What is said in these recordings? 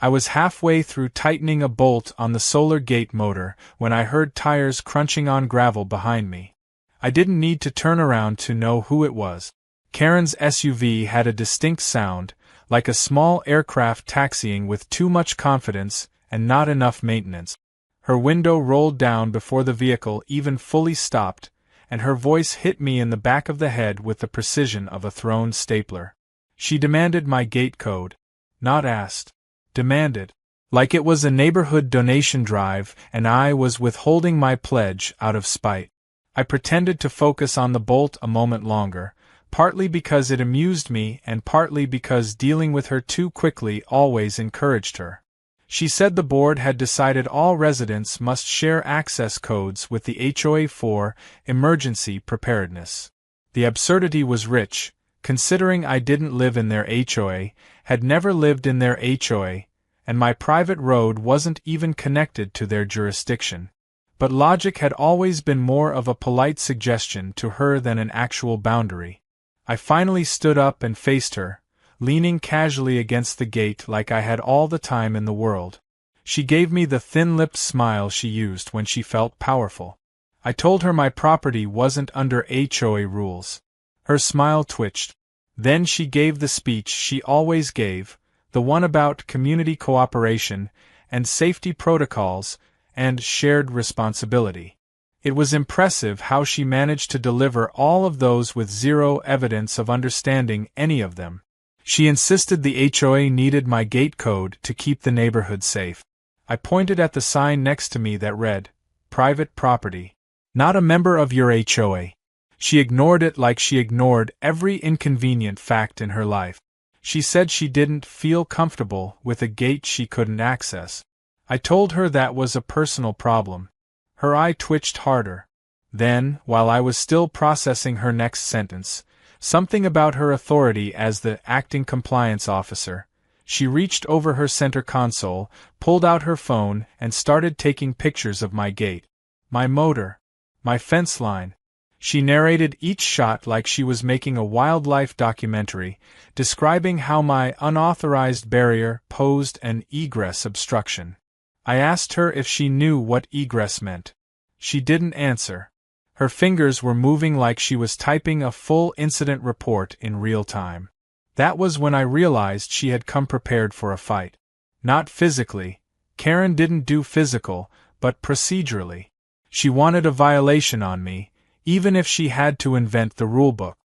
I was halfway through tightening a bolt on the solar gate motor when I heard tires crunching on gravel behind me. I didn't need to turn around to know who it was. Karen's SUV had a distinct sound, like a small aircraft taxiing with too much confidence and not enough maintenance. Her window rolled down before the vehicle even fully stopped, and her voice hit me in the back of the head with the precision of a thrown stapler. She demanded my gate code. Not asked. Demanded. Like it was a neighborhood donation drive and I was withholding my pledge out of spite. I pretended to focus on the bolt a moment longer, partly because it amused me and partly because dealing with her too quickly always encouraged her. She said the board had decided all residents must share access codes with the HOA for emergency preparedness. The absurdity was rich, considering I didn't live in their HOA, had never lived in their HOA, and my private road wasn't even connected to their jurisdiction. But logic had always been more of a polite suggestion to her than an actual boundary. I finally stood up and faced her, leaning casually against the gate like I had all the time in the world. She gave me the thin-lipped smile she used when she felt powerful. I told her my property wasn't under HOA rules. Her smile twitched. Then she gave the speech she always gave, the one about community cooperation and safety protocols and shared responsibility. It was impressive how she managed to deliver all of those with zero evidence of understanding any of them. She insisted the HOA needed my gate code to keep the neighborhood safe. I pointed at the sign next to me that read, "Private property. Not a member of your HOA." She ignored it like she ignored every inconvenient fact in her life. She said she didn't feel comfortable with a gate she couldn't access. I told her that was a personal problem. Her eye twitched harder. Then, while I was still processing her next sentence, something about her authority as the acting compliance officer, she reached over her center console, pulled out her phone, and started taking pictures of my gate, my motor, my fence line. She narrated each shot like she was making a wildlife documentary, describing how my unauthorized barrier posed an egress obstruction. I asked her if she knew what egress meant. She didn't answer. Her fingers were moving like she was typing a full incident report in real time. That was when I realized she had come prepared for a fight. Not physically. Karen didn't do physical, but procedurally. She wanted a violation on me, even if she had to invent the rulebook.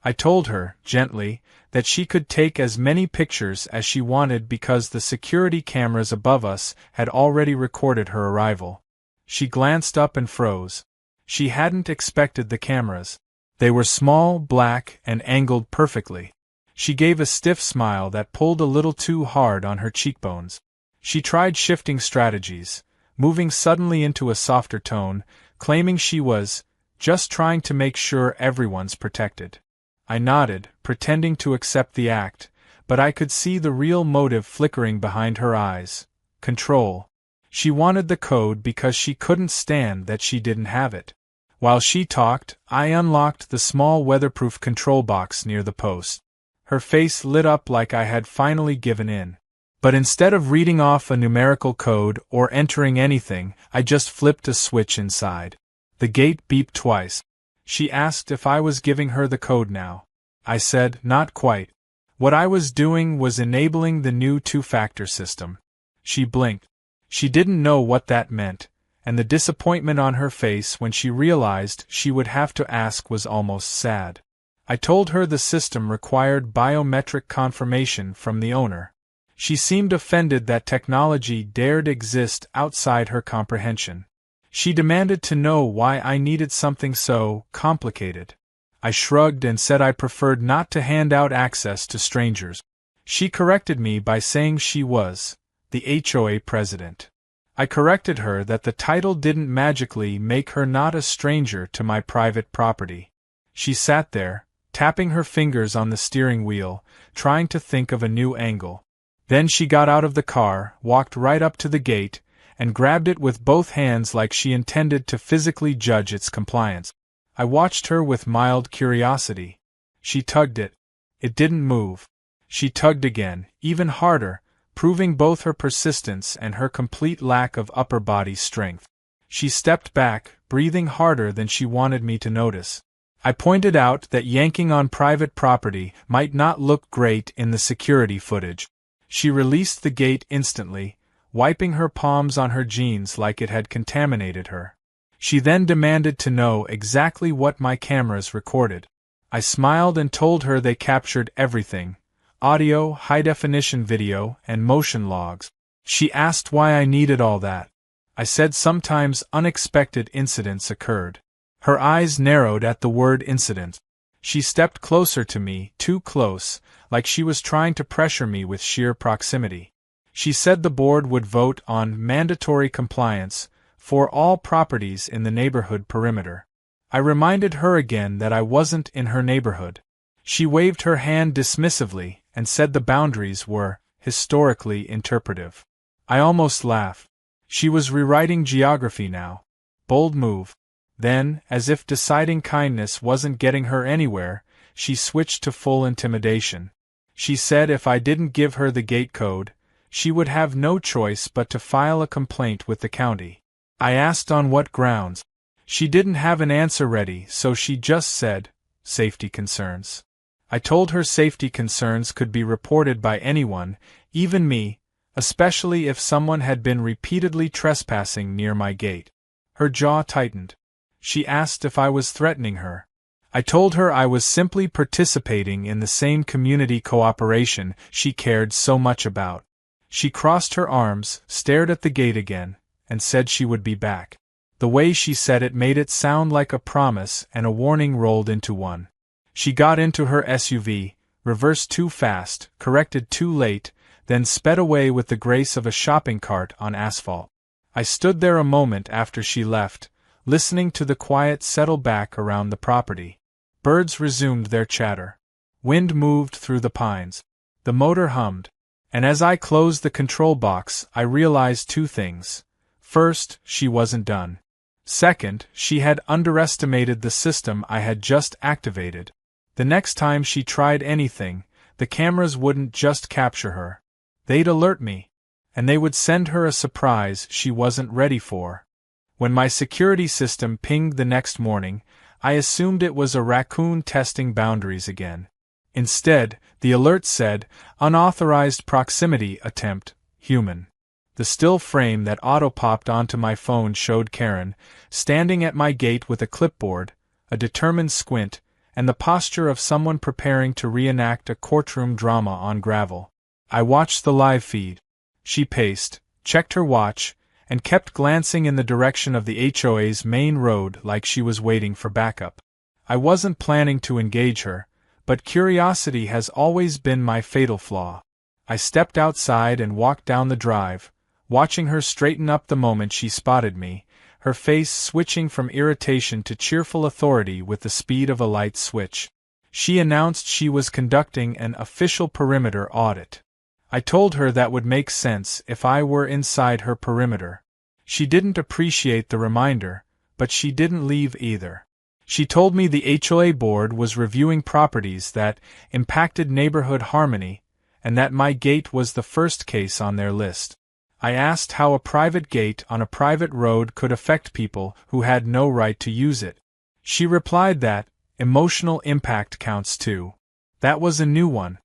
I told her, gently, that she could take as many pictures as she wanted because the security cameras above us had already recorded her arrival. She glanced up and froze. She hadn't expected the cameras. They were small, black, and angled perfectly. She gave a stiff smile that pulled a little too hard on her cheekbones. She tried shifting strategies, moving suddenly into a softer tone, claiming she was just trying to make sure everyone's protected. I nodded, pretending to accept the act, but I could see the real motive flickering behind her eyes. Control. She wanted the code because she couldn't stand that she didn't have it. While she talked, I unlocked the small weatherproof control box near the post. Her face lit up like I had finally given in. But instead of reading off a numerical code or entering anything, I just flipped a switch inside. The gate beeped twice. She asked if I was giving her the code now. I said, not quite. What I was doing was enabling the new two-factor system. She blinked. She didn't know what that meant, and the disappointment on her face when she realized she would have to ask was almost sad. I told her the system required biometric confirmation from the owner. She seemed offended that technology dared exist outside her comprehension. She demanded to know why I needed something so complicated. I shrugged and said I preferred not to hand out access to strangers. She corrected me by saying she was the HOA president. I corrected her that the title didn't magically make her not a stranger to my private property. She sat there, tapping her fingers on the steering wheel, trying to think of a new angle. Then she got out of the car, walked right up to the gate, and grabbed it with both hands like she intended to physically judge its compliance. I watched her with mild curiosity. She tugged it. It didn't move. She tugged again, even harder, proving both her persistence and her complete lack of upper body strength. She stepped back, breathing harder than she wanted me to notice. I pointed out that yanking on private property might not look great in the security footage. She released the gate instantly, wiping her palms on her jeans like it had contaminated her. She then demanded to know exactly what my cameras recorded. I smiled and told her they captured everything: audio, high-definition video, and motion logs. She asked why I needed all that. I said sometimes unexpected incidents occurred. Her eyes narrowed at the word incident. She stepped closer to me, too close, like she was trying to pressure me with sheer proximity. She said the board would vote on mandatory compliance for all properties in the neighborhood perimeter. I reminded her again that I wasn't in her neighborhood. She waved her hand dismissively and said the boundaries were historically interpretive. I almost laughed. She was rewriting geography now. Bold move. Then, as if deciding kindness wasn't getting her anywhere, she switched to full intimidation. She said if I didn't give her the gate code, she would have no choice but to file a complaint with the county. I asked on what grounds. She didn't have an answer ready, so she just said, safety concerns. I told her safety concerns could be reported by anyone, even me, especially if someone had been repeatedly trespassing near my gate. Her jaw tightened. She asked if I was threatening her. I told her I was simply participating in the same community cooperation she cared so much about. She crossed her arms, stared at the gate again, and said she would be back. The way she said it made it sound like a promise and a warning rolled into one. She got into her SUV, reversed too fast, corrected too late, then sped away with the grace of a shopping cart on asphalt. I stood there a moment after she left, listening to the quiet settle back around the property. Birds resumed their chatter. Wind moved through the pines. The motor hummed. And as I closed the control box, I realized two things. First, she wasn't done. Second, she had underestimated the system I had just activated. The next time she tried anything, the cameras wouldn't just capture her. They'd alert me. And they would send her a surprise she wasn't ready for. When my security system pinged the next morning, I assumed it was a raccoon testing boundaries again. Instead, the alert said, unauthorized proximity attempt, human. The still frame that auto-popped onto my phone showed Karen, standing at my gate with a clipboard, a determined squint, and the posture of someone preparing to reenact a courtroom drama on gravel. I watched the live feed. She paced, checked her watch, and kept glancing in the direction of the HOA's main road like she was waiting for backup. I wasn't planning to engage her, but curiosity has always been my fatal flaw. I stepped outside and walked down the drive, watching her straighten up the moment she spotted me, her face switching from irritation to cheerful authority with the speed of a light switch. She announced she was conducting an official perimeter audit. I told her that would make sense if I were inside her perimeter. She didn't appreciate the reminder, but she didn't leave either. She told me the HOA board was reviewing properties that impacted neighborhood harmony, and that my gate was the first case on their list. I asked how a private gate on a private road could affect people who had no right to use it. She replied that emotional impact counts too. That was a new one.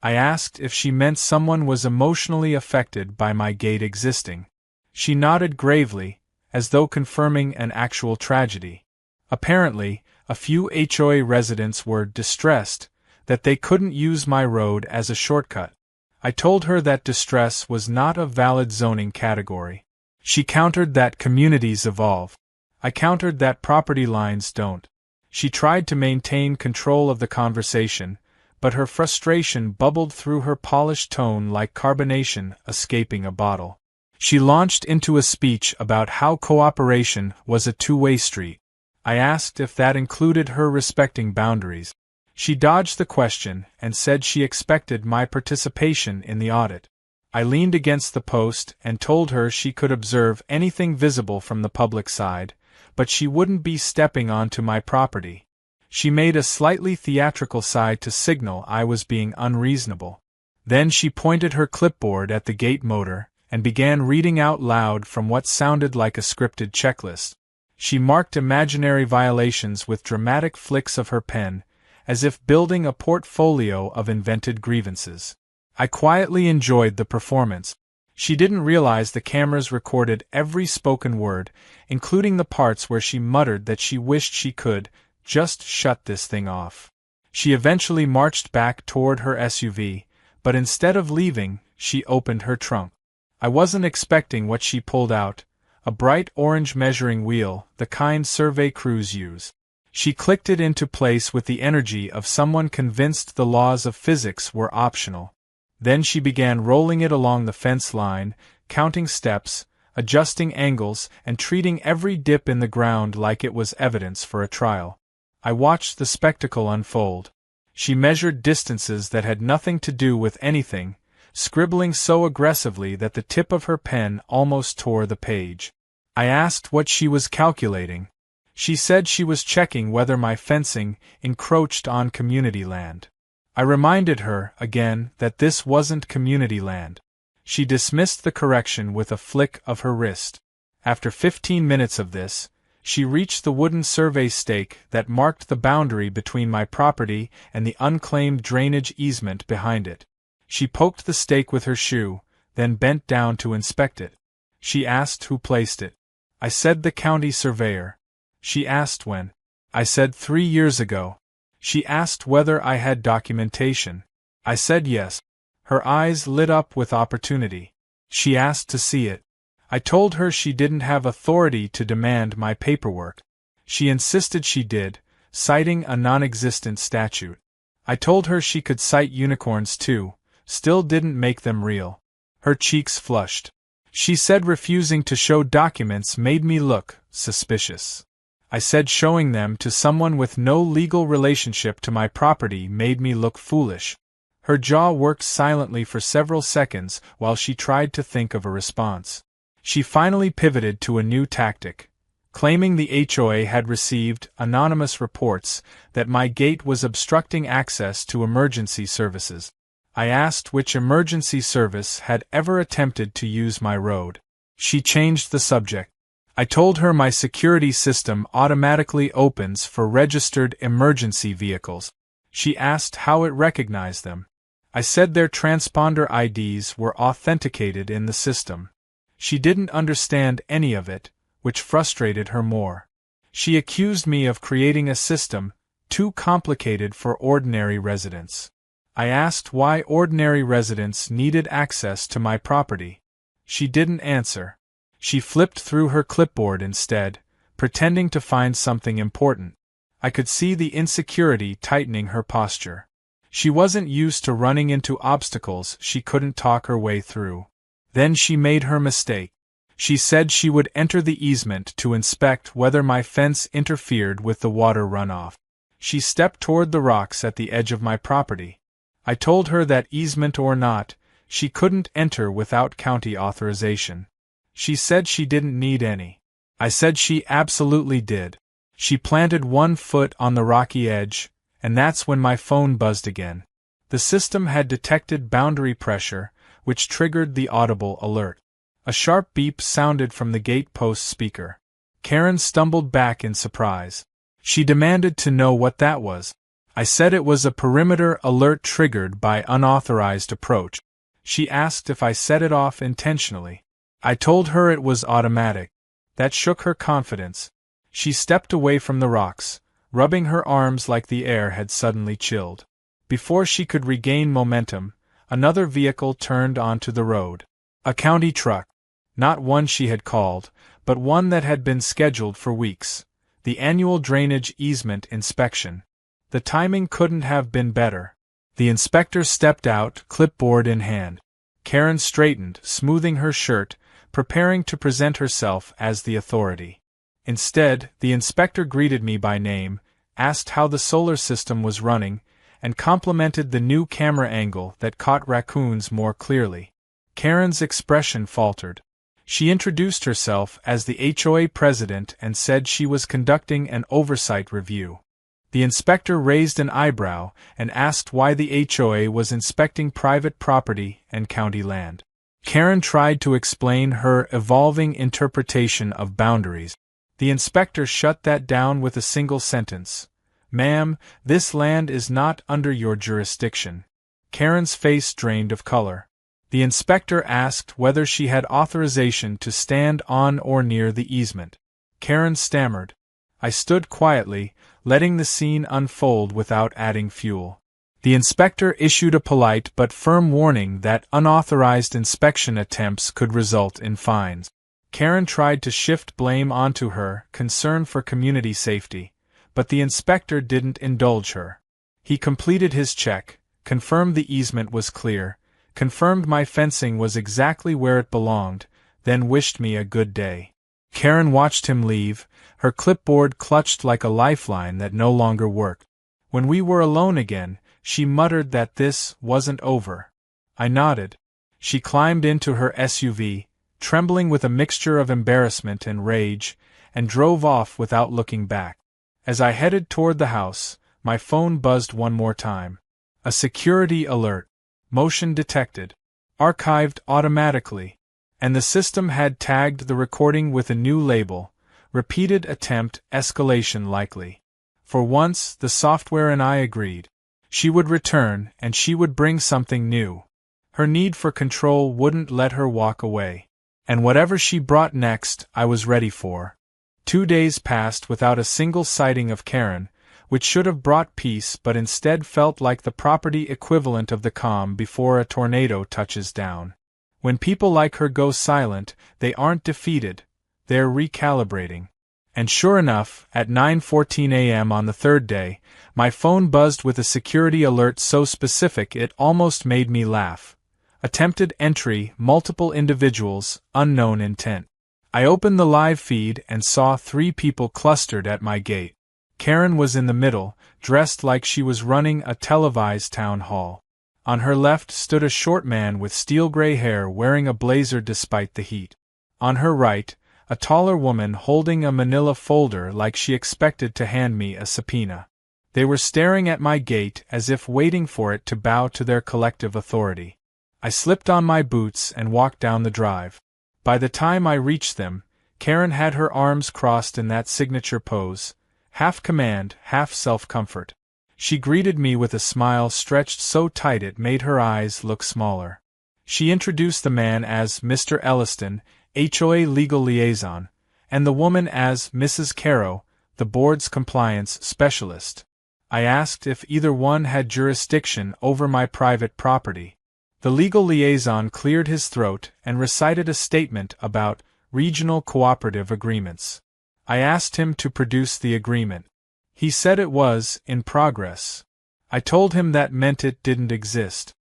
I asked if she meant someone was emotionally affected by my gate existing. She nodded gravely, as though confirming an actual tragedy. Apparently, a few HOA residents were distressed that they couldn't use my road as a shortcut. I told her that distress was not a valid zoning category. She countered that communities evolve. I countered that property lines don't. She tried to maintain control of the conversation, but her frustration bubbled through her polished tone like carbonation escaping a bottle. She launched into a speech about how cooperation was a two-way street. I asked if that included her respecting boundaries. She dodged the question and said she expected my participation in the audit. I leaned against the post and told her she could observe anything visible from the public side, but she wouldn't be stepping onto my property. She made a slightly theatrical sigh to signal I was being unreasonable. Then she pointed her clipboard at the gate motor and began reading out loud from what sounded like a scripted checklist. She marked imaginary violations with dramatic flicks of her pen, as if building a portfolio of invented grievances. I quietly enjoyed the performance. She didn't realize the cameras recorded every spoken word, including the parts where she muttered that she wished she could just shut this thing off. She eventually marched back toward her SUV, but instead of leaving, she opened her trunk. I wasn't expecting what she pulled out: a bright orange measuring wheel, the kind survey crews use. She clicked it into place with the energy of someone convinced the laws of physics were optional. Then she began rolling it along the fence line, counting steps, adjusting angles, and treating every dip in the ground like it was evidence for a trial. I watched the spectacle unfold. She measured distances that had nothing to do with anything, scribbling so aggressively that the tip of her pen almost tore the page. I asked what she was calculating. She said she was checking whether my fencing encroached on community land. I reminded her, again, that this wasn't community land. She dismissed the correction with a flick of her wrist. After 15 minutes of this, she reached the wooden survey stake that marked the boundary between my property and the unclaimed drainage easement behind it. She poked the stake with her shoe, then bent down to inspect it. She asked who placed it. I said the county surveyor. She asked when. I said 3 years ago. She asked whether I had documentation. I said yes. Her eyes lit up with opportunity. She asked to see it. I told her she didn't have authority to demand my paperwork. She insisted she did, citing a non-existent statute. I told her she could cite unicorns too, still didn't make them real. Her cheeks flushed. She said refusing to show documents made me look suspicious. I said showing them to someone with no legal relationship to my property made me look foolish. Her jaw worked silently for several seconds while she tried to think of a response. She finally pivoted to a new tactic, claiming the HOA had received anonymous reports that my gate was obstructing access to emergency services. I asked which emergency service had ever attempted to use my road. She changed the subject. I told her my security system automatically opens for registered emergency vehicles. She asked how it recognized them. I said their transponder IDs were authenticated in the system. She didn't understand any of it, which frustrated her more. She accused me of creating a system too complicated for ordinary residents. I asked why ordinary residents needed access to my property. She didn't answer. She flipped through her clipboard instead, pretending to find something important. I could see the insecurity tightening her posture. She wasn't used to running into obstacles she couldn't talk her way through. Then she made her mistake. She said she would enter the easement to inspect whether my fence interfered with the water runoff. She stepped toward the rocks at the edge of my property. I told her that easement or not, she couldn't enter without county authorization. She said she didn't need any. I said she absolutely did. She planted 1 foot on the rocky edge, and that's when my phone buzzed again. The system had detected boundary pressure, which triggered the audible alert. A sharp beep sounded from the gate post speaker. Karen stumbled back in surprise. She demanded to know what that was. I said it was a perimeter alert triggered by unauthorized approach. She asked if I set it off intentionally. I told her it was automatic. That shook her confidence. She stepped away from the rocks, rubbing her arms like the air had suddenly chilled. Before she could regain momentum, another vehicle turned onto the road. A county truck. Not one she had called, but one that had been scheduled for weeks. The annual drainage easement inspection. The timing couldn't have been better. The inspector stepped out, clipboard in hand. Karen straightened, smoothing her shirt, preparing to present herself as the authority. Instead, the inspector greeted me by name, asked how the solar system was running, and complimented the new camera angle that caught raccoons more clearly. Karen's expression faltered. She introduced herself as the HOA president and said she was conducting an oversight review. The inspector raised an eyebrow and asked why the HOA was inspecting private property and county land. Karen tried to explain her evolving interpretation of boundaries. The inspector shut that down with a single sentence. "Ma'am, this land is not under your jurisdiction." Karen's face drained of color. The inspector asked whether she had authorization to stand on or near the easement. Karen stammered. I stood quietly, letting the scene unfold without adding fuel. The inspector issued a polite but firm warning that unauthorized inspection attempts could result in fines. Karen tried to shift blame onto her, concern for community safety, but the inspector didn't indulge her. He completed his check, confirmed the easement was clear, confirmed my fencing was exactly where it belonged, then wished me a good day. Karen watched him leave, her clipboard clutched like a lifeline that no longer worked. When we were alone again, she muttered that this wasn't over. I nodded. She climbed into her SUV, trembling with a mixture of embarrassment and rage, and drove off without looking back. As I headed toward the house, my phone buzzed one more time. A security alert. Motion detected. Archived automatically. And the system had tagged the recording with a new label. Repeated attempt, escalation likely. For once, the software and I agreed. She would return, and she would bring something new. Her need for control wouldn't let her walk away. And whatever she brought next, I was ready for. 2 days passed without a single sighting of Karen, which should have brought peace but instead felt like the property equivalent of the calm before a tornado touches down. When people like her go silent, they aren't defeated, they're recalibrating. And sure enough, at 9:14 a.m. on the third day, my phone buzzed with a security alert so specific it almost made me laugh. Attempted entry, multiple individuals, unknown intent. I opened the live feed and saw 3 people clustered at my gate. Karen was in the middle, dressed like she was running a televised town hall. On her left stood a short man with steel-gray hair wearing a blazer despite the heat. On her right, a taller woman holding a manila folder like she expected to hand me a subpoena. They were staring at my gate as if waiting for it to bow to their collective authority. I slipped on my boots and walked down the drive. By the time I reached them, Karen had her arms crossed in that signature pose, half command, half self-comfort. She greeted me with a smile stretched so tight it made her eyes look smaller. She introduced the man as Mr. Elliston, HOA Legal Liaison, and the woman as Mrs. Caro, the board's compliance specialist. I asked if either one had jurisdiction over my private property. The legal liaison cleared his throat and recited a statement about regional cooperative agreements. I asked him to produce the agreement. He said it was in progress. I told him that meant it didn't exist.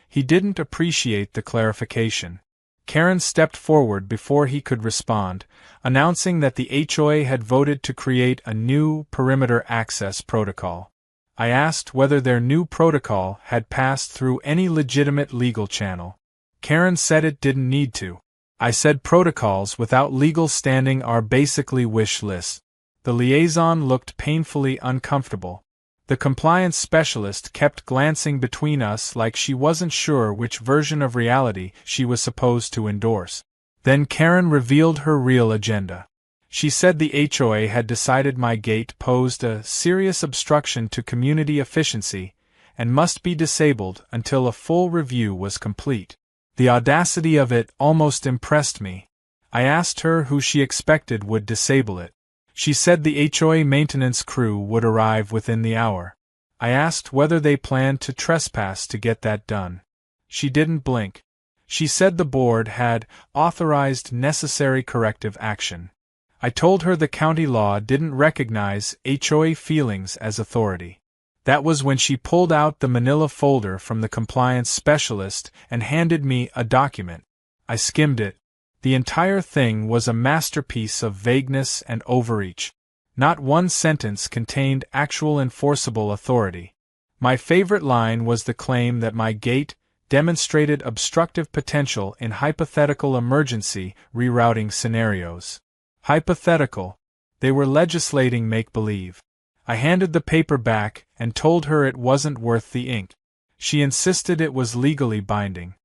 He didn't appreciate the clarification. Karen stepped forward before he could respond, announcing that the HOA had voted to create a new perimeter access protocol. I asked whether their new protocol had passed through any legitimate legal channel. Karen said it didn't need to. I said protocols without legal standing are basically wish lists. The liaison looked painfully uncomfortable. The compliance specialist kept glancing between us like she wasn't sure which version of reality she was supposed to endorse. Then Karen revealed her real agenda. She said the HOA had decided my gate posed a serious obstruction to community efficiency and must be disabled until a full review was complete. The audacity of it almost impressed me. I asked her who she expected would disable it. She said the HOA maintenance crew would arrive within the hour. I asked whether they planned to trespass to get that done. She didn't blink. She said the board had authorized necessary corrective action. I told her the county law didn't recognize HOA feelings as authority. That was when she pulled out the manila folder from the compliance specialist and handed me a document. I skimmed it. The entire thing was a masterpiece of vagueness and overreach. Not one sentence contained actual enforceable authority. My favorite line was the claim that my gate demonstrated obstructive potential in hypothetical emergency rerouting scenarios. Hypothetical. They were legislating make-believe. I handed the paper back and told her it wasn't worth the ink. She insisted it was legally binding.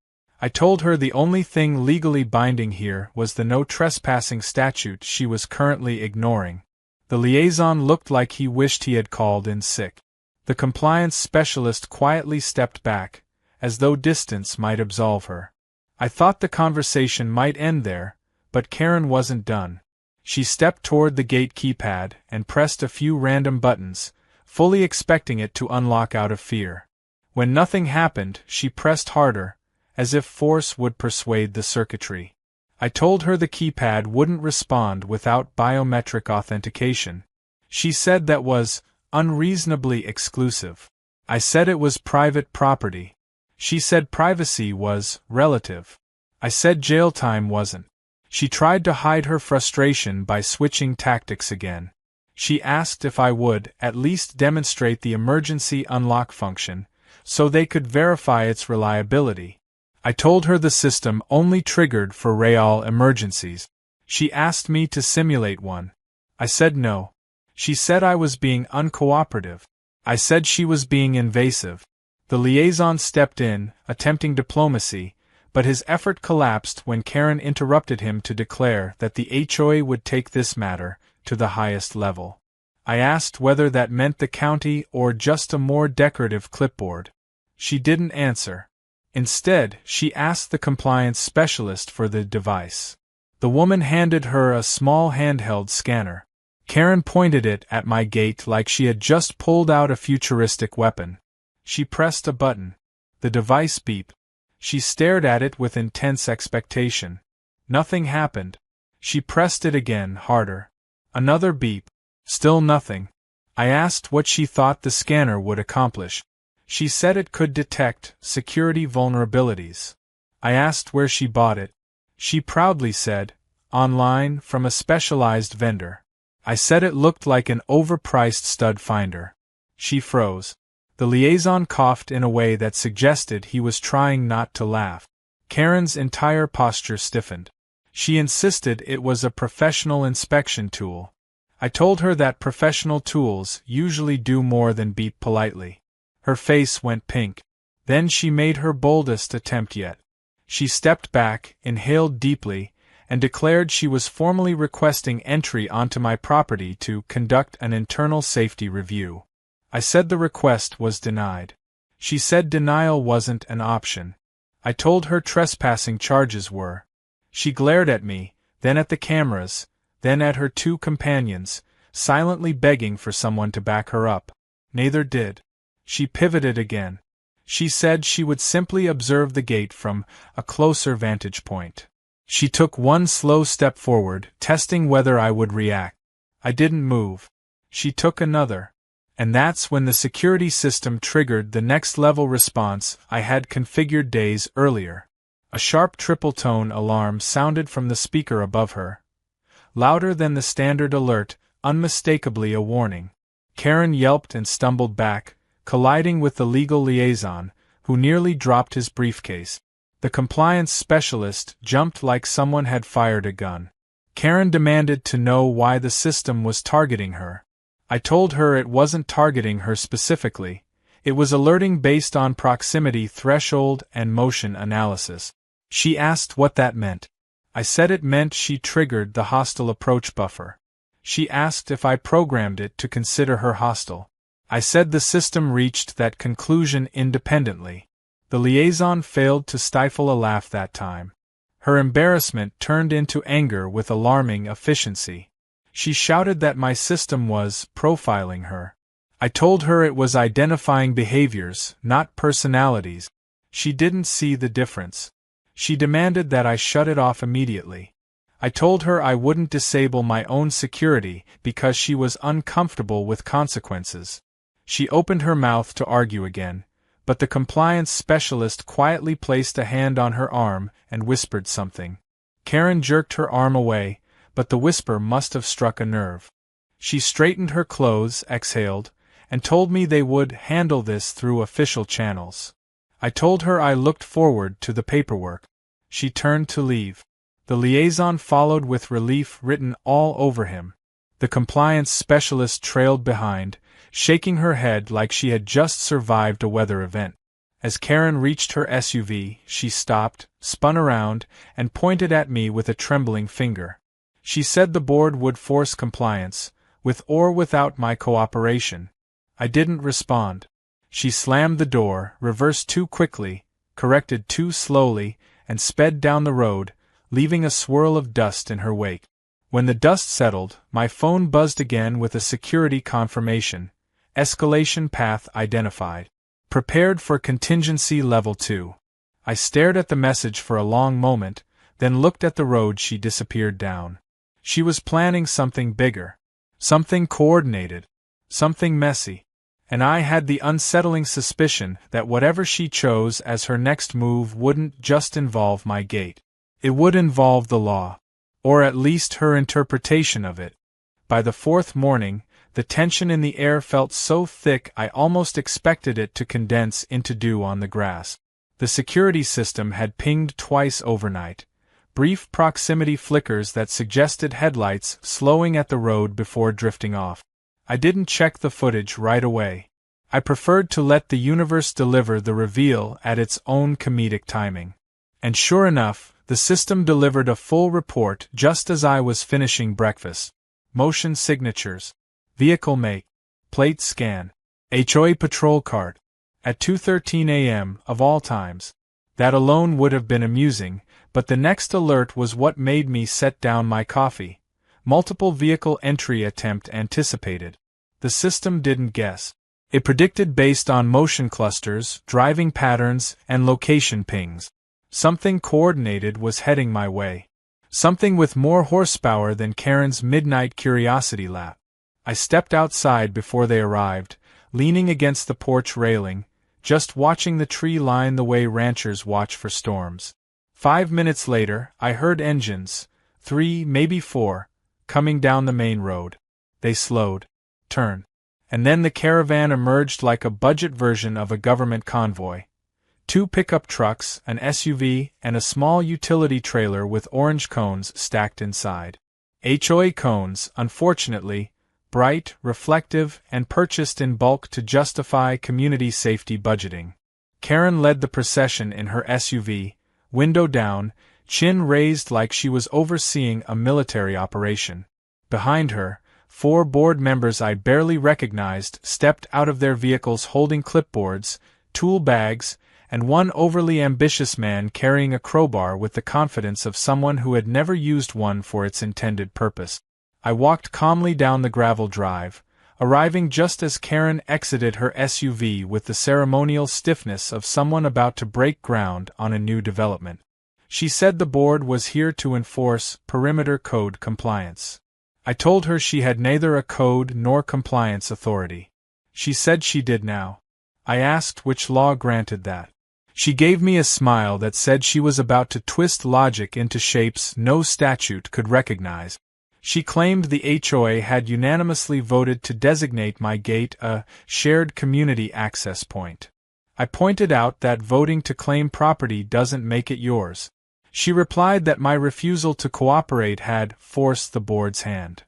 I told her the only thing legally binding here was the no trespassing statute she was currently ignoring. The liaison looked like he wished he had called in sick. The compliance specialist quietly stepped back, as though distance might absolve her. I thought the conversation might end there, but Karen wasn't done. She stepped toward the gate keypad and pressed a few random buttons, fully expecting it to unlock out of fear. When nothing happened, she pressed harder, as if force would persuade the circuitry. I told her the keypad wouldn't respond without biometric authentication. She said that was unreasonably exclusive. I said it was private property. She said privacy was relative. I said jail time wasn't. She tried to hide her frustration by switching tactics again. She asked if I would at least demonstrate the emergency unlock function, so they could verify its reliability. I told her the system only triggered for real emergencies. She asked me to simulate one. I said no. She said I was being uncooperative. I said she was being invasive. The liaison stepped in, attempting diplomacy, but his effort collapsed when Karen interrupted him to declare that the HOA would take this matter to the highest level. I asked whether that meant the county or just a more decorative clipboard. She didn't answer. Instead, she asked the compliance specialist for the device. The woman handed her a small handheld scanner. Karen pointed it at my gate like she had just pulled out a futuristic weapon. She pressed a button. The device beeped. She stared at it with intense expectation. Nothing happened. She pressed it again, harder. Another beep. Still nothing. I asked what she thought the scanner would accomplish. She said it could detect security vulnerabilities. I asked where she bought it. She proudly said, online from a specialized vendor. I said it looked like an overpriced stud finder. She froze. The liaison coughed in a way that suggested he was trying not to laugh. Karen's entire posture stiffened. She insisted it was a professional inspection tool. I told her that professional tools usually do more than beep politely. Her face went pink. Then she made her boldest attempt yet. She stepped back, inhaled deeply, and declared she was formally requesting entry onto my property to conduct an internal safety review. I said the request was denied. She said denial wasn't an option. I told her trespassing charges were. She glared at me, then at the cameras, then at her two companions, silently begging for someone to back her up. Neither did. She pivoted again. She said she would simply observe the gate from a closer vantage point. She took one slow step forward, testing whether I would react. I didn't move. She took another. And that's when the security system triggered the next-level response I had configured days earlier. A sharp triple-tone alarm sounded from the speaker above her. Louder than the standard alert, unmistakably a warning. Karen yelped and stumbled back, colliding with the legal liaison, who nearly dropped his briefcase. The compliance specialist jumped like someone had fired a gun. Karen demanded to know why the system was targeting her. I told her it wasn't targeting her specifically. It was alerting based on proximity threshold and motion analysis. She asked what that meant. I said it meant she triggered the hostile approach buffer. She asked if I programmed it to consider her hostile. I said the system reached that conclusion independently. The liaison failed to stifle a laugh that time. Her embarrassment turned into anger with alarming efficiency. She shouted that my system was profiling her. I told her it was identifying behaviors, not personalities. She didn't see the difference. She demanded that I shut it off immediately. I told her I wouldn't disable my own security because she was uncomfortable with consequences. She opened her mouth to argue again, but the compliance specialist quietly placed a hand on her arm and whispered something. Karen jerked her arm away, but the whisper must have struck a nerve. She straightened her clothes, exhaled, and told me they would handle this through official channels. I told her I looked forward to the paperwork. She turned to leave. The liaison followed with relief written all over him. The compliance specialist trailed behind, shaking her head like she had just survived a weather event. As Karen reached her SUV, she stopped, spun around, and pointed at me with a trembling finger. She said the board would force compliance, with or without my cooperation. I didn't respond. She slammed the door, reversed too quickly, corrected too slowly, and sped down the road, leaving a swirl of dust in her wake. When the dust settled, my phone buzzed again with a security confirmation. Escalation path identified. Prepared for contingency level 2. I stared at the message for a long moment, then looked at the road she disappeared down. She was planning something bigger. Something coordinated. Something messy. And I had the unsettling suspicion that whatever she chose as her next move wouldn't just involve my gate. It would involve the law. Or at least her interpretation of it. By the fourth morning, the tension in the air felt so thick I almost expected it to condense into dew on the grass. The security system had pinged twice overnight. Brief proximity flickers that suggested headlights slowing at the road before drifting off. I didn't check the footage right away. I preferred to let the universe deliver the reveal at its own comedic timing. And sure enough, the system delivered a full report just as I was finishing breakfast. Motion signatures. Vehicle make. Plate scan. HOA patrol cart. At 2:13 a.m., of all times. That alone would have been amusing, but the next alert was what made me set down my coffee. Multiple vehicle entry attempt anticipated. The system didn't guess. It predicted based on motion clusters, driving patterns, and location pings. Something coordinated was heading my way. Something with more horsepower than Karen's midnight curiosity lap. I stepped outside before they arrived, leaning against the porch railing, just watching the tree line the way ranchers watch for storms. 5 minutes later, I heard engines, 3, maybe 4, coming down the main road. They slowed. Turn. And then the caravan emerged like a budget version of a government convoy. 2 pickup trucks, an SUV, and a small utility trailer with orange cones stacked inside. HOA cones, unfortunately, bright, reflective, and purchased in bulk to justify community safety budgeting. Karen led the procession in her SUV, window down, chin raised like she was overseeing a military operation. Behind her, 4 board members I barely recognized stepped out of their vehicles holding clipboards, tool bags, and one overly ambitious man carrying a crowbar with the confidence of someone who had never used one for its intended purpose. I walked calmly down the gravel drive, arriving just as Karen exited her SUV with the ceremonial stiffness of someone about to break ground on a new development. She said the board was here to enforce perimeter code compliance. I told her she had neither a code nor compliance authority. She said she did now. I asked which law granted that. She gave me a smile that said she was about to twist logic into shapes no statute could recognize. She claimed the HOA had unanimously voted to designate my gate a shared community access point. I pointed out that voting to claim property doesn't make it yours. She replied that my refusal to cooperate had forced the board's hand.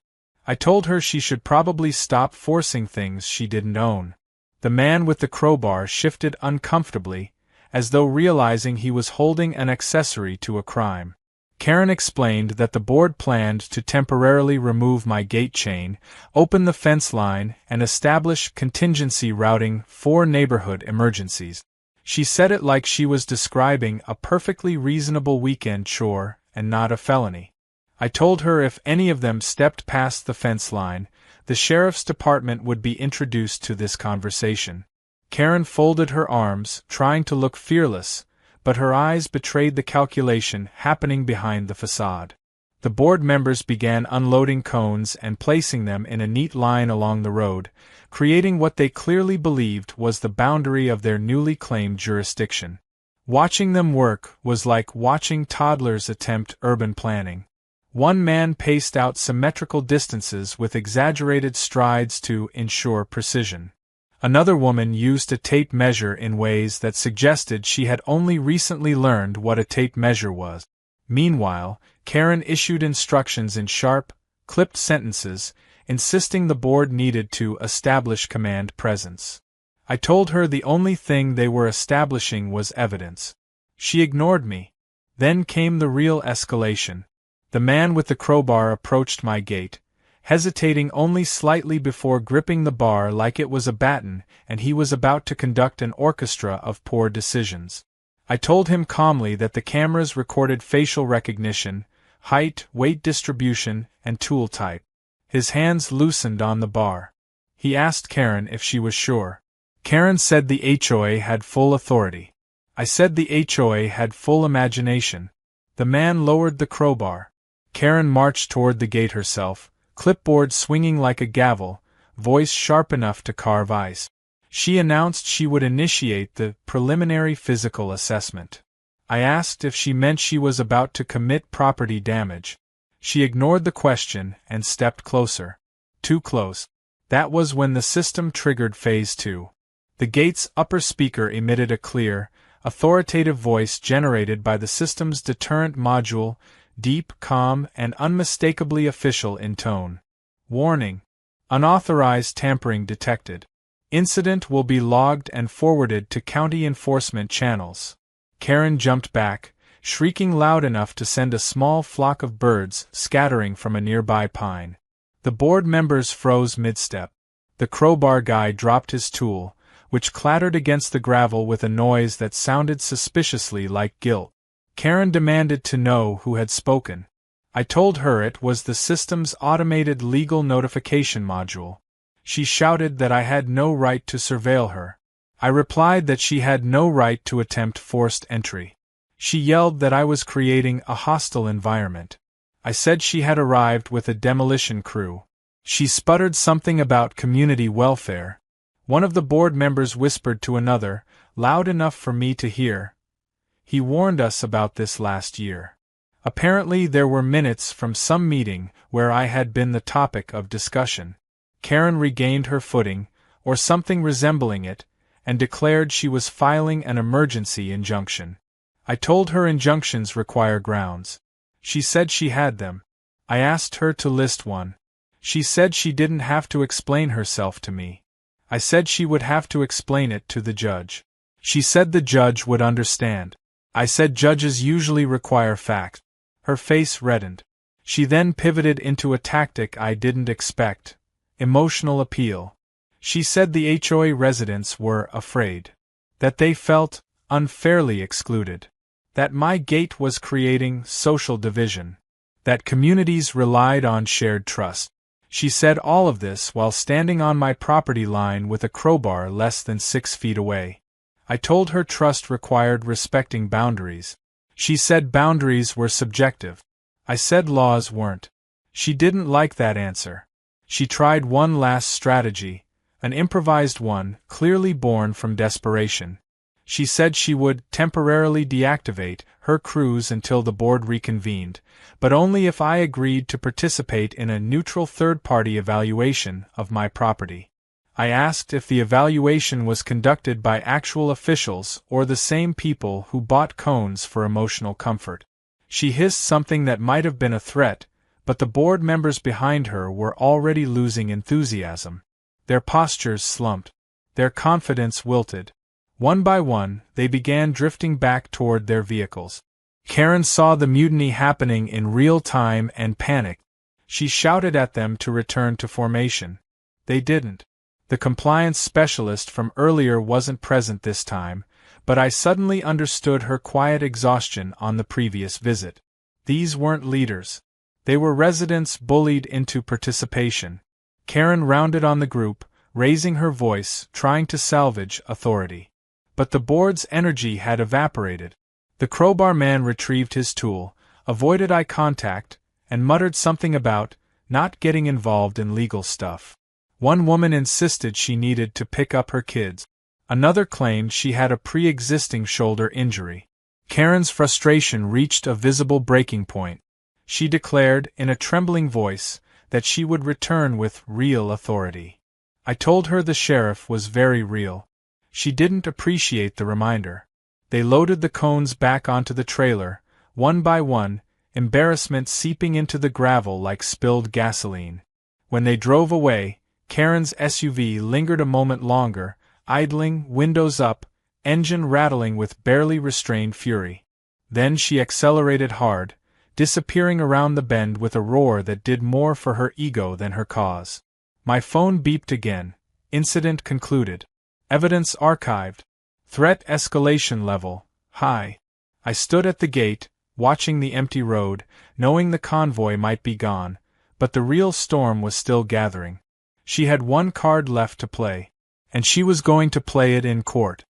I told her she should probably stop forcing things she didn't own. The man with the crowbar shifted uncomfortably, as though realizing he was holding an accessory to a crime. Karen explained that the board planned to temporarily remove my gate chain, open the fence line, and establish contingency routing for neighborhood emergencies. She said it like she was describing a perfectly reasonable weekend chore and not a felony. I told her if any of them stepped past the fence line, the sheriff's department would be introduced to this conversation. Karen folded her arms, trying to look fearless, but her eyes betrayed the calculation happening behind the facade. The board members began unloading cones and placing them in a neat line along the road, creating what they clearly believed was the boundary of their newly claimed jurisdiction. Watching them work was like watching toddlers attempt urban planning. One man paced out symmetrical distances with exaggerated strides to ensure precision. Another woman used a tape measure in ways that suggested she had only recently learned what a tape measure was. Meanwhile, Karen issued instructions in sharp, clipped sentences, insisting the board needed to establish command presence. I told her the only thing they were establishing was evidence. She ignored me. Then came the real escalation. The man with the crowbar approached my gate, hesitating only slightly before gripping the bar like it was a baton, and he was about to conduct an orchestra of poor decisions. I told him calmly that the cameras recorded facial recognition, height, weight distribution, and tool type. His hands loosened on the bar. He asked Karen if she was sure. Karen said the HOA had full authority. I said the HOA had full imagination. The man lowered the crowbar. Karen marched toward the gate herself, clipboard swinging like a gavel, voice sharp enough to carve ice. She announced she would initiate the preliminary physical assessment. I asked if she meant she was about to commit property damage. She ignored the question and stepped closer. Too close. That was when the system triggered Phase 2. The gate's upper speaker emitted a clear, authoritative voice generated by the system's deterrent module, deep, calm, and unmistakably official in tone. Warning. Unauthorized tampering detected. Incident will be logged and forwarded to county enforcement channels. Karen jumped back, shrieking loud enough to send a small flock of birds scattering from a nearby pine. The board members froze mid-step. The crowbar guy dropped his tool, which clattered against the gravel with a noise that sounded suspiciously like guilt. Karen demanded to know who had spoken. I told her it was the system's automated legal notification module. She shouted that I had no right to surveil her. I replied that she had no right to attempt forced entry. She yelled that I was creating a hostile environment. I said she had arrived with a demolition crew. She sputtered something about community welfare. One of the board members whispered to another, loud enough for me to hear. He warned us about this last year. Apparently there were minutes from some meeting where I had been the topic of discussion. Karen regained her footing, or something resembling it, and declared she was filing an emergency injunction. I told her injunctions require grounds. She said she had them. I asked her to list one. She said she didn't have to explain herself to me. I said she would have to explain it to the judge. She said the judge would understand. I said judges usually require facts. Her face reddened. She then pivoted into a tactic I didn't expect. Emotional appeal. She said the HOA residents were afraid. That they felt unfairly excluded. That my gate was creating social division. That communities relied on shared trust. She said all of this while standing on my property line with a crowbar less than 6 feet away. I told her trust required respecting boundaries. She said boundaries were subjective. I said laws weren't. She didn't like that answer. She tried one last strategy, an improvised one, clearly born from desperation. She said she would temporarily deactivate her crews until the board reconvened, but only if I agreed to participate in a neutral third-party evaluation of my property. I asked if the evaluation was conducted by actual officials or the same people who bought cones for emotional comfort. She hissed something that might have been a threat, but the board members behind her were already losing enthusiasm. Their postures slumped. Their confidence wilted. One by one, they began drifting back toward their vehicles. Karen saw the mutiny happening in real time and panicked. She shouted at them to return to formation. They didn't. The compliance specialist from earlier wasn't present this time, but I suddenly understood her quiet exhaustion on the previous visit. These weren't leaders. They were residents bullied into participation. Karen rounded on the group, raising her voice, trying to salvage authority. But the board's energy had evaporated. The crowbar man retrieved his tool, avoided eye contact, and muttered something about not getting involved in legal stuff. One woman insisted she needed to pick up her kids. Another claimed she had a pre-existing shoulder injury. Karen's frustration reached a visible breaking point. She declared, in a trembling voice, that she would return with real authority. I told her the sheriff was very real. She didn't appreciate the reminder. They loaded the cones back onto the trailer, one by one, embarrassment seeping into the gravel like spilled gasoline. When they drove away, Karen's SUV lingered a moment longer, idling, windows up, engine rattling with barely restrained fury. Then she accelerated hard, disappearing around the bend with a roar that did more for her ego than her cause. My phone beeped again. Incident concluded. Evidence archived. Threat escalation level high. I stood at the gate, watching the empty road, knowing the convoy might be gone, but the real storm was still gathering. She had one card left to play, and she was going to play it in court.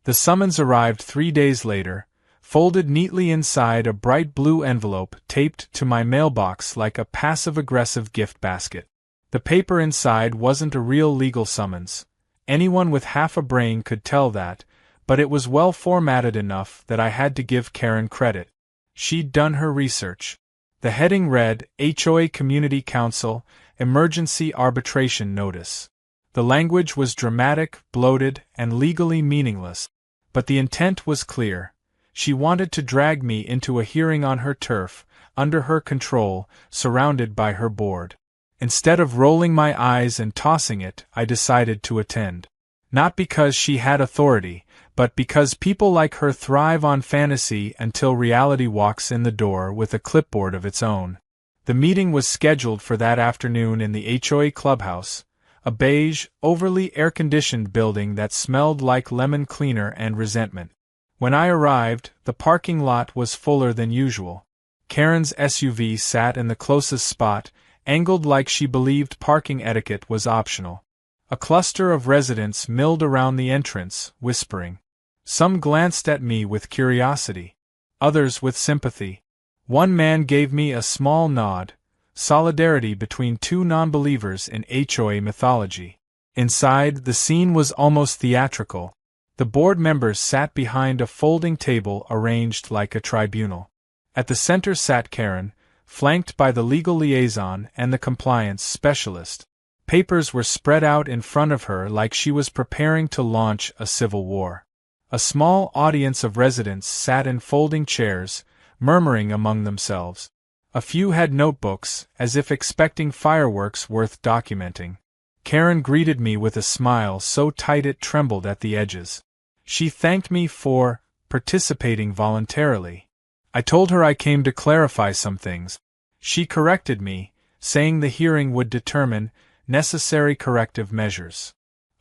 The summons arrived 3 days later, folded neatly inside a bright blue envelope taped to my mailbox like a passive-aggressive gift basket. The paper inside wasn't a real legal summons. Anyone with half a brain could tell that, but it was well formatted enough that I had to give Karen credit. She'd done her research. The heading read, HOA Community Council, Emergency Arbitration Notice. The language was dramatic, bloated, and legally meaningless, but the intent was clear. She wanted to drag me into a hearing on her turf, under her control, surrounded by her board. Instead of rolling my eyes and tossing it, I decided to attend. Not because she had authority, but because people like her thrive on fantasy until reality walks in the door with a clipboard of its own. The meeting was scheduled for that afternoon in the HOA clubhouse, a beige, overly air-conditioned building that smelled like lemon cleaner and resentment. When I arrived, the parking lot was fuller than usual. Karen's SUV sat in the closest spot, angled like she believed parking etiquette was optional. A cluster of residents milled around the entrance, whispering. Some glanced at me with curiosity, others with sympathy. One man gave me a small nod, solidarity between two non-believers in HOA mythology. Inside, the scene was almost theatrical. The board members sat behind a folding table arranged like a tribunal. At the center sat Karen, flanked by the legal liaison and the compliance specialist. Papers were spread out in front of her like she was preparing to launch a civil war. A small audience of residents sat in folding chairs, murmuring among themselves. A few had notebooks, as if expecting fireworks worth documenting. Karen greeted me with a smile so tight it trembled at the edges. She thanked me for participating voluntarily. I told her I came to clarify some things. She corrected me, saying the hearing would determine necessary corrective measures.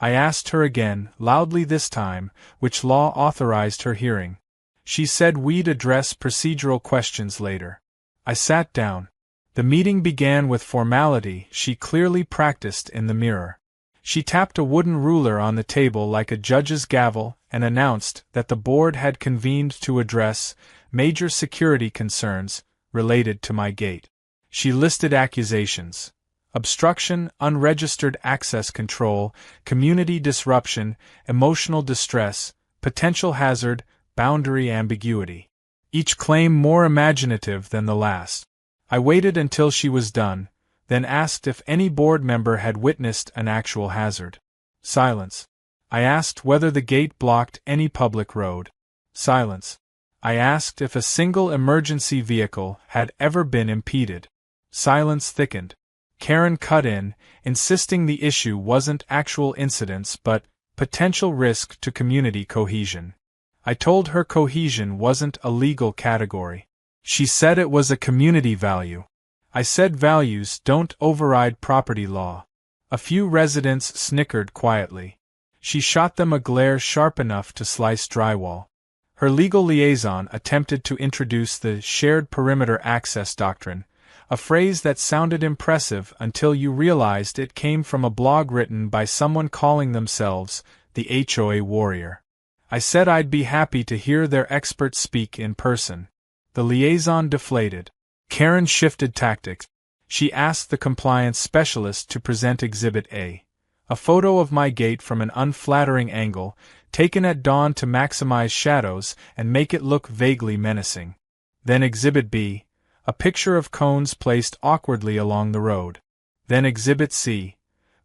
I asked her again, loudly this time, which law authorized her hearing. She said we'd address procedural questions later. I sat down. The meeting began with formality she clearly practiced in the mirror. She tapped a wooden ruler on the table like a judge's gavel and announced that the board had convened to address major security concerns related to my gate. She listed accusations: obstruction, unregistered access control, community disruption, emotional distress, potential hazard, boundary ambiguity. Each claim more imaginative than the last. I waited until she was done, then asked if any board member had witnessed an actual hazard. Silence. I asked whether the gate blocked any public road. Silence. I asked if a single emergency vehicle had ever been impeded. Silence thickened. Karen cut in, insisting the issue wasn't actual incidents but potential risk to community cohesion. I told her cohesion wasn't a legal category. She said it was a community value. I said values don't override property law. A few residents snickered quietly. She shot them a glare sharp enough to slice drywall. Her legal liaison attempted to introduce the shared perimeter access doctrine, a phrase that sounded impressive until you realized it came from a blog written by someone calling themselves the HOA warrior. I said I'd be happy to hear their expert speak in person. The liaison deflated. Karen shifted tactics. She asked the compliance specialist to present Exhibit A, a photo of my gate from an unflattering angle, taken at dawn to maximize shadows and make it look vaguely menacing. Then Exhibit B, a picture of cones placed awkwardly along the road. Then Exhibit C,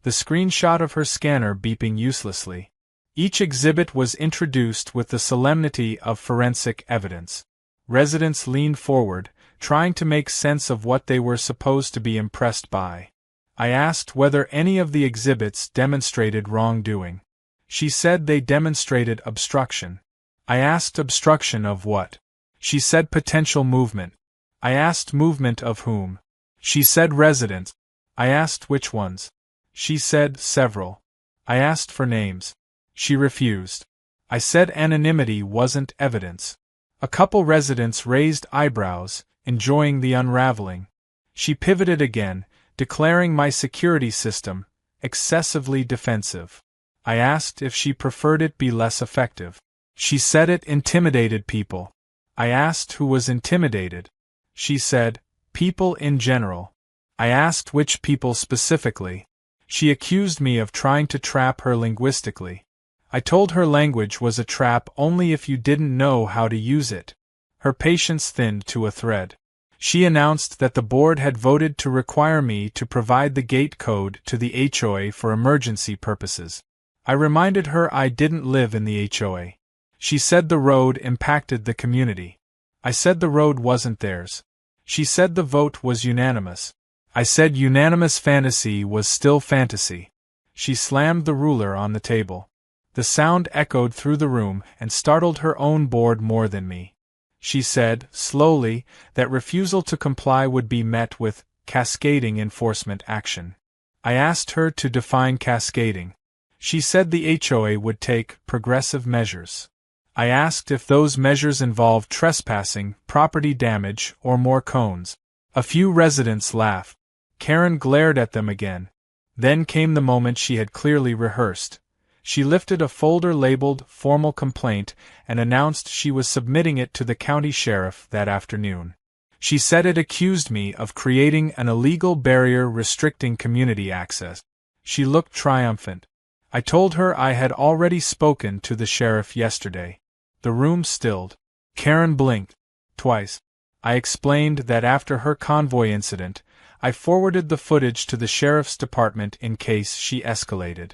the screenshot of her scanner beeping uselessly. Each exhibit was introduced with the solemnity of forensic evidence. Residents leaned forward, trying to make sense of what they were supposed to be impressed by. I asked whether any of the exhibits demonstrated wrongdoing. She said they demonstrated obstruction. I asked obstruction of what? She said potential movement. I asked movement of whom? She said residents. I asked which ones. She said several. I asked for names. She refused. I said anonymity wasn't evidence. A couple residents raised eyebrows, enjoying the unraveling. She pivoted again, declaring my security system excessively defensive. I asked if she preferred it be less effective. She said it intimidated people. I asked who was intimidated. She said, people in general. I asked which people specifically. She accused me of trying to trap her linguistically. I told her language was a trap only if you didn't know how to use it. Her patience thinned to a thread. She announced that the board had voted to require me to provide the gate code to the HOA for emergency purposes. I reminded her I didn't live in the HOA. She said the road impacted the community. I said the road wasn't theirs. She said the vote was unanimous. I said unanimous fantasy was still fantasy. She slammed the ruler on the table. The sound echoed through the room and startled her own board more than me. She said, slowly, that refusal to comply would be met with cascading enforcement action. I asked her to define cascading. She said the HOA would take progressive measures. I asked if those measures involved trespassing, property damage, or more cones. A few residents laughed. Karen glared at them again. Then came the moment she had clearly rehearsed. She lifted a folder labeled Formal Complaint and announced she was submitting it to the county sheriff that afternoon. She said it accused me of creating an illegal barrier restricting community access. She looked triumphant. I told her I had already spoken to the sheriff yesterday. The room stilled. Karen blinked. Twice. I explained that after her convoy incident, I forwarded the footage to the sheriff's department in case she escalated.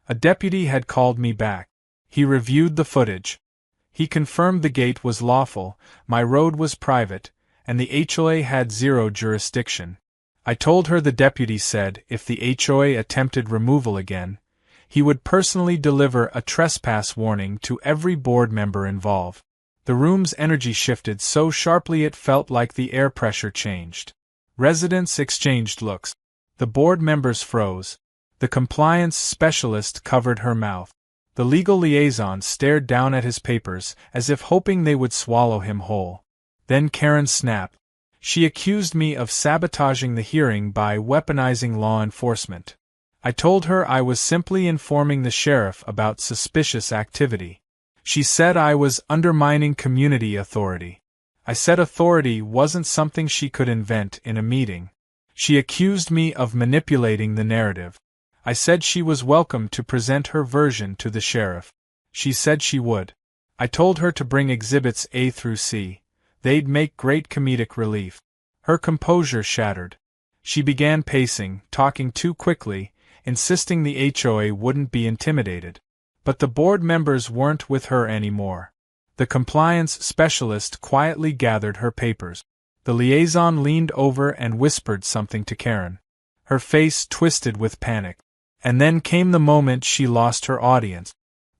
A deputy had called me back. He reviewed the footage. He confirmed the gate was lawful, my road was private, and the HOA had zero jurisdiction. I told her the deputy said if the HOA attempted removal again, he would personally deliver a trespass warning to every board member involved. The room's energy shifted so sharply it felt like the air pressure changed. Residents exchanged looks. The board members froze. The compliance specialist covered her mouth. The legal liaison stared down at his papers as if hoping they would swallow him whole. Then Karen snapped. She accused me of sabotaging the hearing by weaponizing law enforcement. I told her I was simply informing the sheriff about suspicious activity. She said I was undermining community authority. I said authority wasn't something she could invent in a meeting. She accused me of manipulating the narrative. I said she was welcome to present her version to the sheriff. She said she would. I told her to bring exhibits A through C. They'd make great comedic relief. Her composure shattered. She began pacing, talking too quickly, insisting the HOA wouldn't be intimidated. But the board members weren't with her anymore. The compliance specialist quietly gathered her papers. The liaison leaned over and whispered something to Karen. Her face twisted with panic. And then came the moment she lost her audience.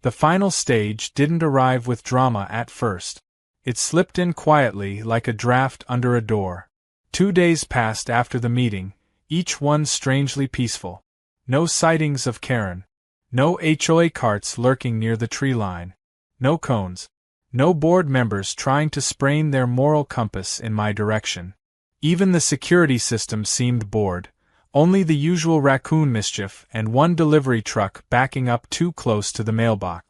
The final stage didn't arrive with drama at first. It slipped in quietly like a draft under a door. 2 days passed after the meeting, each one strangely peaceful. No sightings of Karen. No HOA carts lurking near the tree line. No cones. No board members trying to sprain their moral compass in my direction. Even the security system seemed bored. Only the usual raccoon mischief and one delivery truck backing up too close to the mailbox.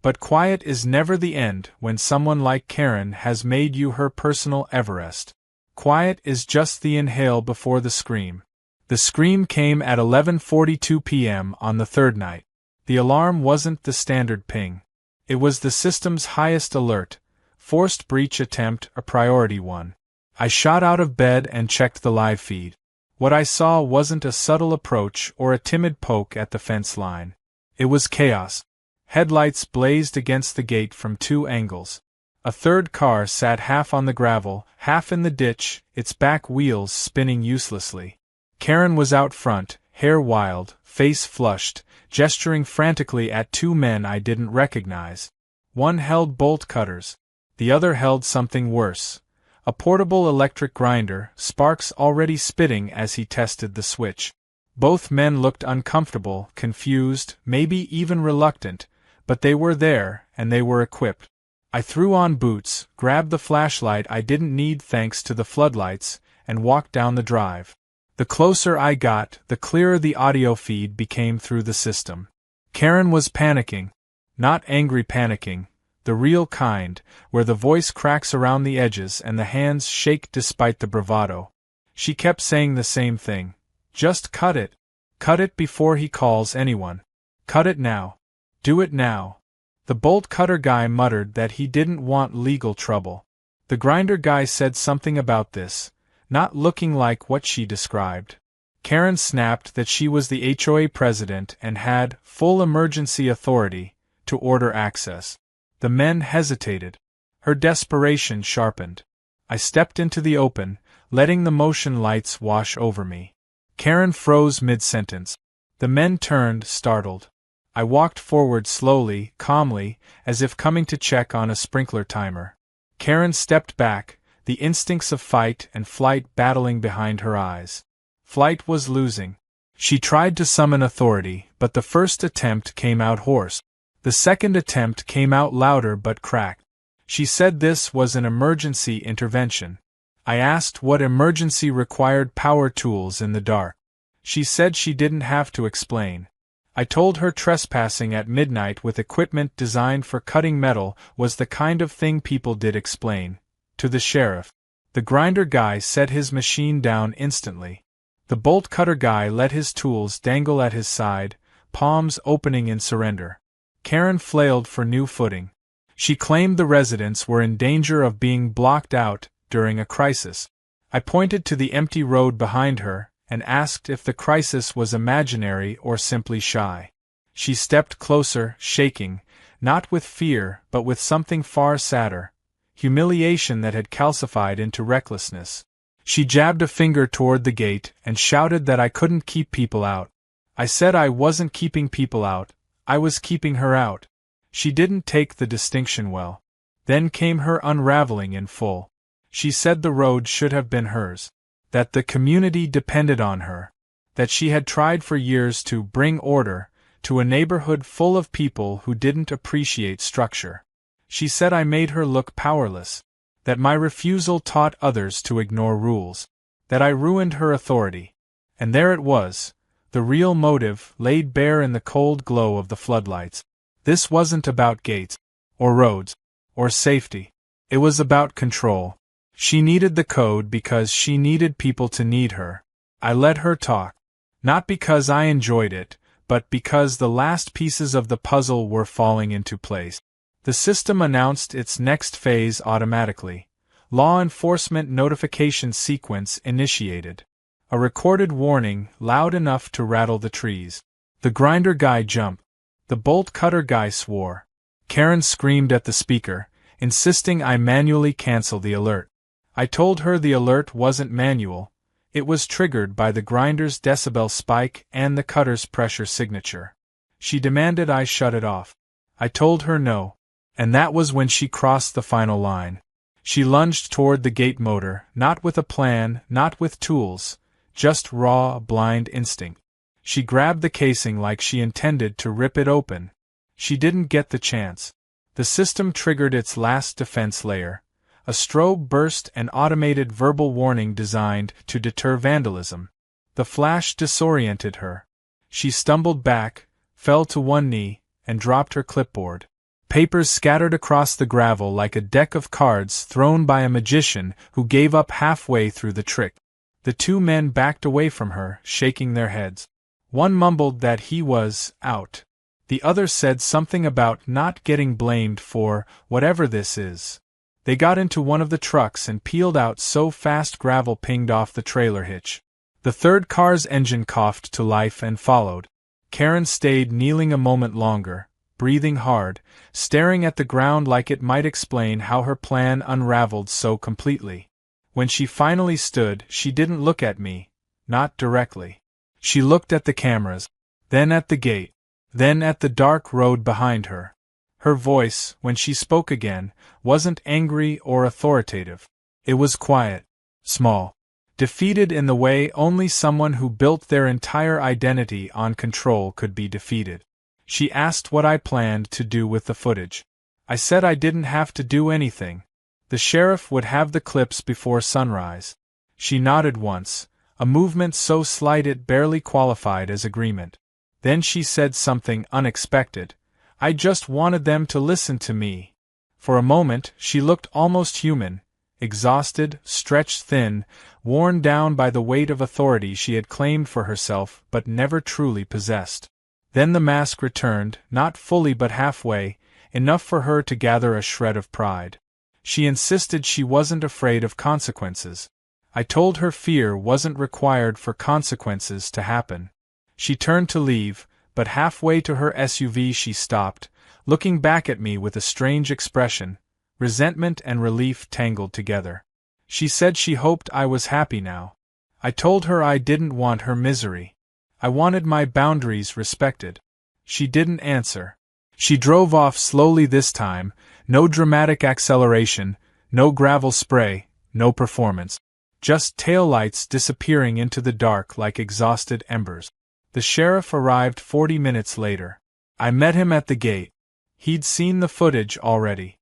But quiet is never the end when someone like Karen has made you her personal Everest. Quiet is just the inhale before the scream. The scream came at 11:42 p.m. on the third night. The alarm wasn't the standard ping. It was the system's highest alert, forced breach attempt, a priority one. I shot out of bed and checked the live feed. What I saw wasn't a subtle approach or a timid poke at the fence line. It was chaos. Headlights blazed against the gate from 2 angles. A third car sat half on the gravel, half in the ditch, its back wheels spinning uselessly. Karen was out front, hair wild, face flushed, gesturing frantically at two men I didn't recognize. One held bolt cutters. The other held something worse. A portable electric grinder, sparks already spitting as he tested the switch. Both men looked uncomfortable, confused, maybe even reluctant, but they were there, and they were equipped. I threw on boots, grabbed the flashlight I didn't need thanks to the floodlights, and walked down the drive. The closer I got, the clearer the audio feed became through the system. Karen was panicking. Not angry panicking, the real kind, where the voice cracks around the edges and the hands shake despite the bravado. She kept saying the same thing. Just cut it. Cut it before he calls anyone. Cut it now. Do it now. The bolt cutter guy muttered that he didn't want legal trouble. The grinder guy said something about this, not looking like what she described. Karen snapped that she was the HOA president and had full emergency authority to order access. The men hesitated. Her desperation sharpened. I stepped into the open, letting the motion lights wash over me. Karen froze mid-sentence. The men turned, startled. I walked forward slowly, calmly, as if coming to check on a sprinkler timer. Karen stepped back, the instincts of fight and flight battling behind her eyes. Flight was losing. She tried to summon authority, but the first attempt came out hoarse. The second attempt came out louder but cracked. She said this was an emergency intervention. I asked what emergency required power tools in the dark. She said she didn't have to explain. I told her trespassing at midnight with equipment designed for cutting metal was the kind of thing people did explain. To the sheriff. The grinder guy set his machine down instantly. The bolt cutter guy let his tools dangle at his side, palms opening in surrender. Karen flailed for new footing. She claimed the residents were in danger of being blocked out during a crisis. I pointed to the empty road behind her and asked if the crisis was imaginary or simply shy. She stepped closer, shaking, not with fear but with something far sadder, humiliation that had calcified into recklessness. She jabbed a finger toward the gate and shouted that I couldn't keep people out. I said I wasn't keeping people out, I was keeping her out. She didn't take the distinction well. Then came her unraveling in full. She said the road should have been hers. That the community depended on her. That she had tried for years to bring order to a neighborhood full of people who didn't appreciate structure. She said I made her look powerless. That my refusal taught others to ignore rules. That I ruined her authority. And there it was, the real motive laid bare in the cold glow of the floodlights. This wasn't about gates, or roads, or safety. It was about control. She needed the code because she needed people to need her. I let her talk. Not because I enjoyed it, but because the last pieces of the puzzle were falling into place. The system announced its next phase automatically. Law enforcement notification sequence initiated. A recorded warning, loud enough to rattle the trees. The grinder guy jumped. The bolt cutter guy swore. Karen screamed at the speaker, insisting I manually cancel the alert. I told her the alert wasn't manual. It was triggered by the grinder's decibel spike and the cutter's pressure signature. She demanded I shut it off. I told her no. And that was when she crossed the final line. She lunged toward the gate motor, not with a plan, not with tools, just raw, blind instinct. She grabbed the casing like she intended to rip it open. She didn't get the chance. The system triggered its last defense layer. A strobe burst, an automated verbal warning designed to deter vandalism. The flash disoriented her. She stumbled back, fell to one knee, and dropped her clipboard. Papers scattered across the gravel like a deck of cards thrown by a magician who gave up halfway through the trick. The two men backed away from her, shaking their heads. One mumbled that he was out. The other said something about not getting blamed for whatever this is. They got into one of the trucks and peeled out so fast gravel pinged off the trailer hitch. The third car's engine coughed to life and followed. Karen stayed kneeling a moment longer, breathing hard, staring at the ground like it might explain how her plan unraveled so completely. When she finally stood, she didn't look at me, not directly. She looked at the cameras, then at the gate, then at the dark road behind her. Her voice, when she spoke again, wasn't angry or authoritative. It was quiet, small, defeated in the way only someone who built their entire identity on control could be defeated. She asked what I planned to do with the footage. I said I didn't have to do anything. The sheriff would have the clips before sunrise. She nodded once, a movement so slight it barely qualified as agreement. Then she said something unexpected. I just wanted them to listen to me. For a moment, she looked almost human, exhausted, stretched thin, worn down by the weight of authority she had claimed for herself but never truly possessed. Then the mask returned, not fully but halfway, enough for her to gather a shred of pride. She insisted she wasn't afraid of consequences. I told her fear wasn't required for consequences to happen. She turned to leave, but halfway to her SUV she stopped, looking back at me with a strange expression, resentment and relief tangled together. She said she hoped I was happy now. I told her I didn't want her misery. I wanted my boundaries respected. She didn't answer. She drove off slowly this time, no dramatic acceleration, no gravel spray, no performance. Just taillights disappearing into the dark like exhausted embers. The sheriff arrived 40 minutes later. I met him at the gate. He'd seen the footage already.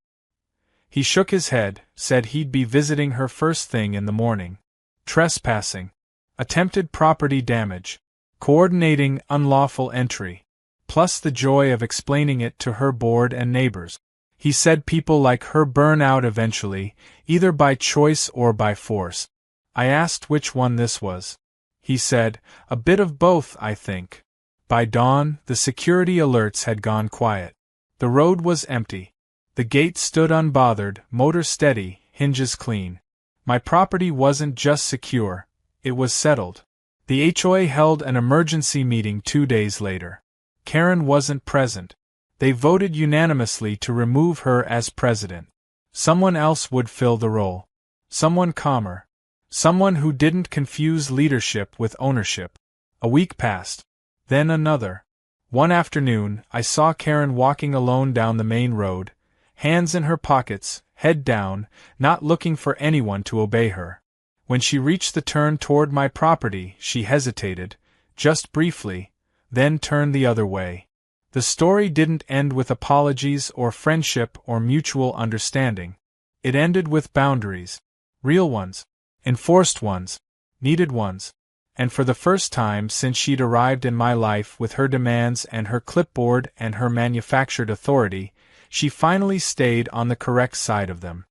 He shook his head, said he'd be visiting her first thing in the morning. Trespassing. Attempted property damage. Coordinating unlawful entry. Plus the joy of explaining it to her board and neighbors. He said people like her burn out eventually, either by choice or by force. I asked which one this was. He said, a bit of both, I think. By dawn, the security alerts had gone quiet. The road was empty. The gate stood unbothered, motor steady, hinges clean. My property wasn't just secure, it was settled. The HOA held an emergency meeting 2 days later. Karen wasn't present. They voted unanimously to remove her as president. Someone else would fill the role. Someone calmer. Someone who didn't confuse leadership with ownership. A week passed. Then another. One afternoon, I saw Karen walking alone down the main road, hands in her pockets, head down, not looking for anyone to obey her. When she reached the turn toward my property, she hesitated, just briefly, then turned the other way. The story didn't end with apologies or friendship or mutual understanding. It ended with boundaries. Real ones. Enforced ones. Needed ones. And for the first time since she'd arrived in my life with her demands and her clipboard and her manufactured authority, she finally stayed on the correct side of them.